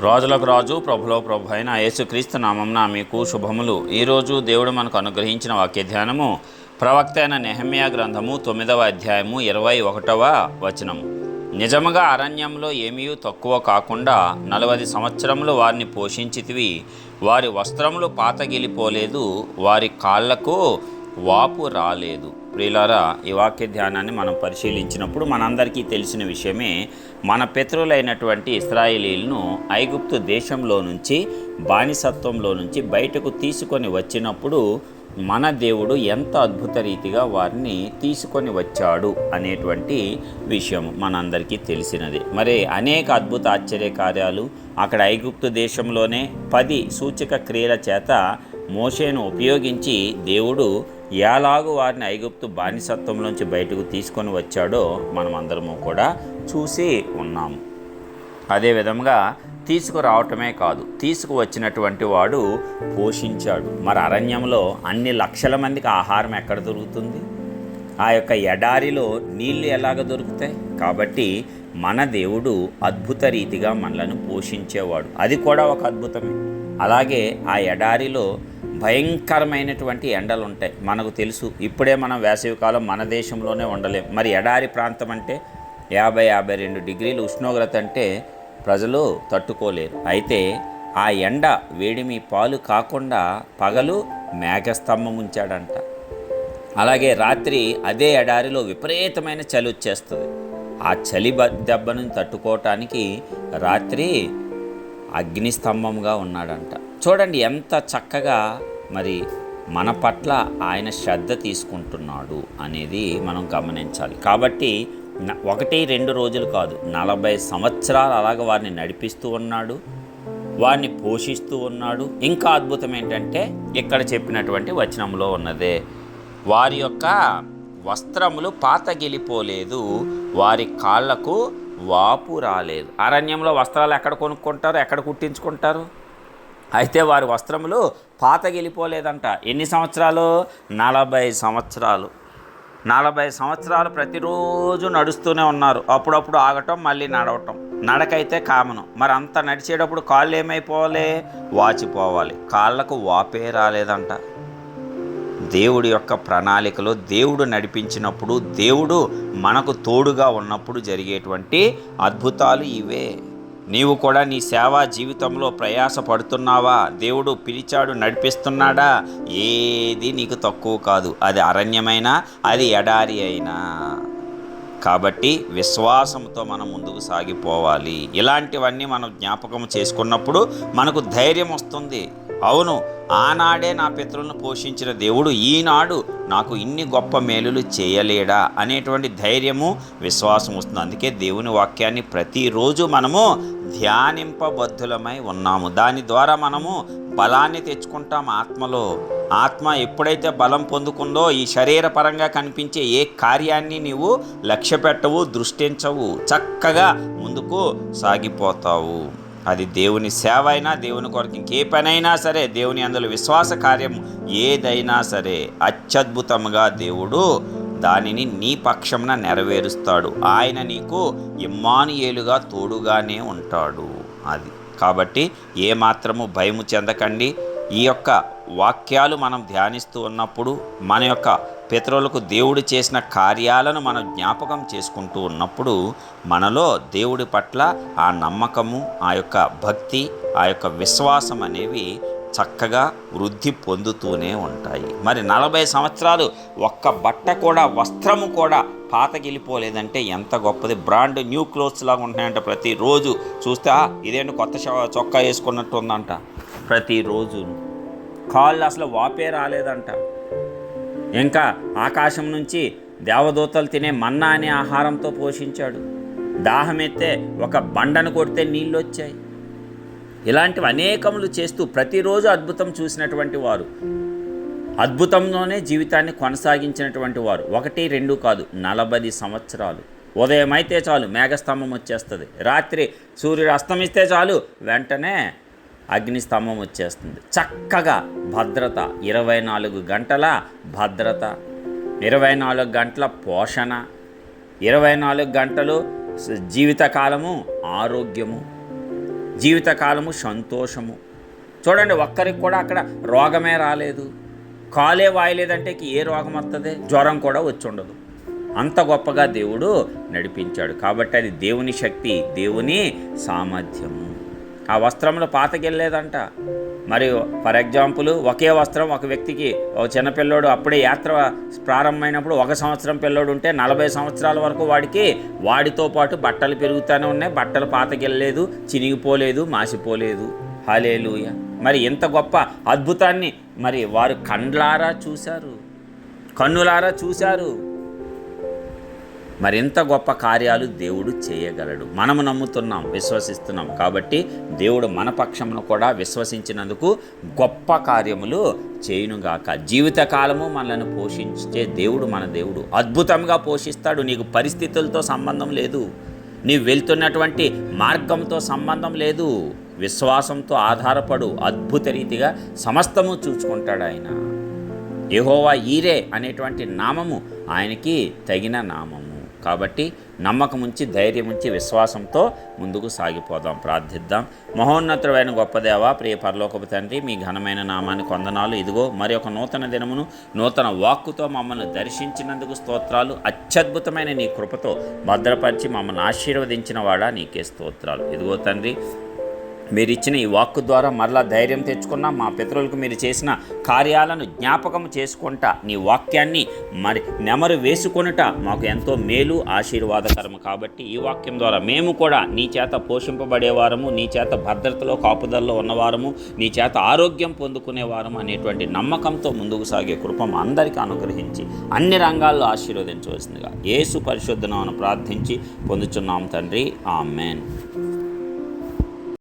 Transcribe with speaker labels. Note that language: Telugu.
Speaker 1: రాజులకు రాజు ప్రభులో ప్రభు అయిన యేసుక్రీస్తు నామంన మీకు శుభములు. ఈరోజు దేవుడు మనకు అనుగ్రహించిన వాక్య ధ్యానము ప్రవక్త అయిన నెహెమ్యా గ్రంథము 9వ అధ్యాయము 21వ వచనము. నిజముగా అరణ్యంలో ఏమీ తక్కువ కాకుండా 40 సంవత్సరములు వారిని పోషించితివి. వారి వస్త్రములు పాతగిలిపోలేదు, వారి కాళ్లకు వాపు రాలేదు. ప్రియులారా, ఈ వాక్య ధ్యానాన్ని మనం పరిశీలించినప్పుడు మనందరికీ తెలిసిన విషయమే, మన పితరులైనటువంటి ఇశ్రాయేలీలను ఐగుప్తు దేశంలో నుంచి, బానిసత్వంలో నుంచి బయటకు తీసుకొని వచ్చినప్పుడు మన దేవుడు ఎంత అద్భుత రీతిగా వారిని తీసుకొని వచ్చాడు అనేటువంటి విషయం మనందరికీ తెలిసినది. మరి అనేక అద్భుత ఆశ్చర్య కార్యాలు అక్కడ ఐగుప్తు దేశంలోనే 10 సూచక క్రియల చేత మోషేను ఉపయోగించి దేవుడు ఎలాగూ వారిని ఐగుప్తు బానిసత్వంలోంచి బయటకు తీసుకొని వచ్చాడో మనం అందరము కూడా చూసి ఉన్నాము. అదేవిధంగా తీసుకురావటమే కాదు, తీసుకువచ్చినటువంటి వాడు పోషించాడు. మరి అరణ్యంలో అన్ని లక్షల మందికి ఆహారం ఎక్కడ దొరుకుతుంది? ఆ యొక్క ఎడారిలో నీళ్లు ఎలాగ దొరుకుతాయి? కాబట్టి మన దేవుడు అద్భుత రీతిగా మనలను పోషించేవాడు. అది కూడా ఒక అద్భుతమే. అలాగే ఆ ఎడారిలో భయంకరమైనటువంటి ఎండలు ఉంటాయి. మనకు తెలుసు, ఇప్పుడే మనం వేసవికాలం మన దేశంలోనే ఉండలేం. మరి ఎడారి ప్రాంతం అంటే 50-52 డిగ్రీలు ఉష్ణోగ్రత అంటే ప్రజలు తట్టుకోలేరు. అయితే ఆ ఎండ వేడిమి పాలు కాకుండా పగలు మేఘస్తంభం ఉంచాడంట. అలాగే రాత్రి అదే ఎడారిలో విపరీతమైన చలి వచ్చేస్తుంది. ఆ చలి దెబ్బను తట్టుకోవటానికి రాత్రి అగ్నిస్తంభంగా ఉన్నాడంట. చూడండి ఎంత చక్కగా మరి మన పట్ల ఆయన శ్రద్ధ తీసుకుంటున్నాడు అనేది మనం గమనించాలి. కాబట్టి 1-2 రోజులు కాదు, 40 సంవత్సరాలు అలాగ వారిని నడిపిస్తూ ఉన్నాడు, వారిని పోషిస్తూ ఉన్నాడు. ఇంకా అద్భుతం ఏంటంటే ఇక్కడ చెప్పినటువంటి వచనంలో ఉన్నదే, వారి యొక్క వస్త్రములు పాతగిలిపోలేదు, వారి కాళ్లకు వాపు రాలేదు. అరణ్యంలో వస్త్రాలు ఎక్కడ కొనుక్కుంటారు, ఎక్కడ కుట్టించుకుంటారు? అయితే వారి వస్త్రములు పాతగిలిపోలేదంట. ఎన్ని సంవత్సరాలు? 40 సంవత్సరాలు. 40 సంవత్సరాలు ప్రతిరోజు నడుస్తూనే ఉన్నారు. అప్పుడప్పుడు ఆగటం, మళ్ళీ నడవటం. నడకైతే కామను. మరి అంత నడిచేటప్పుడు కాళ్ళు ఏమైపోవాలి? వాచిపోవాలి. కాళ్ళకు వాపే రాలేదంట. దేవుడి యొక్క ప్రణాళికలో దేవుడు నడిపించినప్పుడు, దేవుడు మనకు తోడుగా ఉన్నప్పుడు జరిగేటువంటి అద్భుతాలు ఇవే. నీవు కూడా నీ సేవా జీవితంలో ప్రయాస పడుతున్నావా? దేవుడు పిలిచాడు, నడిపిస్తున్నాడా? ఏది నీకు తక్కువ కాదు. అది అరణ్యమైనా, అది ఎడారి అయినా. కాబట్టి విశ్వాసంతో మనం ముందుకు సాగిపోవాలి. ఇలాంటివన్నీ మనం జ్ఞాపకం చేసుకున్నప్పుడు మనకు ధైర్యం వస్తుంది. అవును, ఆనాడే నా పితరులను పోషించిన దేవుడు ఈనాడు నాకు ఇన్ని గొప్ప మేలులు చేయలేడా అనేటువంటి ధైర్యము, విశ్వాసం వస్తుంది. అందుకే దేవుని వాక్యాన్ని ప్రతిరోజు మనము ధ్యానింపబద్ధులమై ఉన్నాము. దాని ద్వారా మనము బలాన్ని తెచ్చుకుంటాం ఆత్మలో. ఆత్మ ఎప్పుడైతే బలం పొందుకుందో ఈ శరీరపరంగా కనిపించే ఏ కార్యాన్ని నీవు లక్ష్య పెట్టవు, దృష్టించవు, చక్కగా ముందుకు సాగిపోతావు. అది దేవుని సేవ అయినా, దేవుని కొరకు ఇంకే పనైనా సరే, దేవుని అందులో విశ్వాస కార్యం ఏదైనా సరే అత్యద్భుతంగా దేవుడు దానిని నీ పక్షంన నెరవేరుస్తాడు. ఆయన నీకు ఇమ్మానుయేలుగా తోడుగానే ఉంటాడు. అది కాబట్టి ఏమాత్రము భయము చెందకండి. ఈ యొక్క వాక్యాలు మనం ధ్యానిస్తూ ఉన్నప్పుడు, మన యొక్క పితరులకు దేవుడు చేసిన కార్యాలను మనం జ్ఞాపకం చేసుకుంటూ ఉన్నప్పుడు మనలో దేవుడి పట్ల ఆ నమ్మకము, ఆ యొక్క భక్తి, ఆ యొక్క విశ్వాసం అనేవి చక్కగా వృద్ధి పొందుతూనే ఉంటాయి. మరి 40 సంవత్సరాలు ఒక్క బట్ట కూడా, వస్త్రము కూడా పాతగిలిపోలేదంటే ఎంత గొప్పది. బ్రాండ్ న్యూ క్లోత్స్ లాగా ఉంటున్నాయంట. ప్రతిరోజు చూస్తే ఇదేంటి కొత్త చొక్కా వేసుకున్నట్టు ఉందంట. ప్రతిరోజు కాళ్ళు అసలు వాపే రాలేదంట. ఇంకా ఆకాశం నుంచి దేవదూతలు తినే మన్నా అనే ఆహారంతో పోషించాడు. దాహమెత్తే ఒక బండను కొడితే నీళ్ళు వచ్చాయి. ఇలాంటివి అనేకములు చేస్తూ ప్రతిరోజు అద్భుతం చూసినటువంటి వారు, అద్భుతంలోనే జీవితాన్ని కొనసాగించినటువంటి వారు 1-2 కాదు, 40 సంవత్సరాలు. ఉదయం అయితే చాలు మేఘస్తంభం వచ్చేస్తుంది, రాత్రి సూర్యుడు అస్తమిస్తే చాలు వెంటనే అగ్నిస్తంభం వచ్చేస్తుంది. చక్కగా భద్రత, 24 గంటల భద్రత, 24 గంటల పోషణ, 24 గంటలు జీవితకాలము ఆరోగ్యము. జీవితకాలము సంతోషము. చూడండి, ఒక్కరికి కూడా అక్కడ రోగమే రాలేదు, కాలే వాయలేదంటే ఏ రోగం వస్తుంది? జ్వరం కూడా వచ్చి ఉండదు. అంత గొప్పగా దేవుడు నడిపించాడు. కాబట్టి అది దేవుని శక్తి, దేవుని సామర్థ్యము. ఆ వస్త్రంలో పాతకెళ్ళలేదంట. మరి ఫర్ ఎగ్జాంపుల్, ఒకే వస్త్రం ఒక వ్యక్తికి, ఒక చిన్నపిల్లోడు అప్పుడే యాత్ర ప్రారంభమైనప్పుడు 1 సంవత్సరం పిల్లోడు ఉంటే 40 సంవత్సరాల వరకు వాడితో పాటు బట్టలు పెరుగుతూనే ఉన్నాయి, బట్టలు పాతకెళ్ళలేదు, చినిగిపోలేదు, మాసిపోలేదు. హల్లెలూయా. మరి ఇంత గొప్ప అద్భుతాన్ని మరి వారు కన్నులారా చూశారు. మరింత గొప్ప కార్యాలు దేవుడు చేయగలడు. మనము నమ్ముతున్నాం, విశ్వసిస్తున్నాం. కాబట్టి దేవుడు మన పక్షంలో కూడా విశ్వసించినందుకు గొప్ప కార్యములు చేయునుగాక. జీవితకాలము మనల్ని పోషించే దేవుడు మన దేవుడు. అద్భుతంగా పోషిస్తాడు. నీకు పరిస్థితులతో సంబంధం లేదు, నీవు వెళ్తున్నటువంటి మార్గంతో సంబంధం లేదు. విశ్వాసంతో ఆధారపడు. అద్భుత రీతిగా సమస్తము చూసుకుంటాడు ఆయన. యెహోవా ఈరే అనేటువంటి నామము ఆయనకి తగిన నామము. కాబట్టి నమ్మకం ఉంచి, ధైర్యం ఉంచి, విశ్వాసంతో ముందుకు సాగిపోదాం. ప్రార్థిద్దాం. మహోన్నతుడైన గొప్ప దేవా, ప్రియ పరలోకపు తండ్రి, మీ ఘనమైన నామానికి వందనాలు. ఇదిగో మరి ఒక నూతన దినమును నూతన వాక్కుతో మమ్మల్ని దర్శించినందుకు స్తోత్రాలు. అత్యద్భుతమైన నీ కృపతో భద్రపరిచి మమ్మల్ని ఆశీర్వదించిన వాడా నీకే స్తోత్రాలు. ఇదిగో తండ్రి, మీరు ఇచ్చిన ఈ వాక్కు ద్వారా మరలా ధైర్యం తెచ్చుకున్నా, మా పితరులకు మీరు చేసిన కార్యాలను జ్ఞాపకం చేసుకుంటా, నీ వాక్యాన్ని మరి నెమరు వేసుకొనుట మాకు ఎంతో మేలు, ఆశీర్వాదకరము. కాబట్టి ఈ వాక్యం ద్వారా మేము కూడా నీ చేత పోషింపబడేవారము, నీ చేత భద్రతలో కాపుదల్లో ఉన్నవారము, నీ చేత ఆరోగ్యం పొందుకునేవారము అనేటువంటి నమ్మకంతో ముందుకు సాగే కృప అందరికీ అనుగ్రహించి అన్ని రంగాల్లో ఆశీర్వదించవలసిందిగా యేసు పరిశుద్ధ నామమున ప్రార్థించి పొందుచున్నాం తండ్రి. ఆమేన్.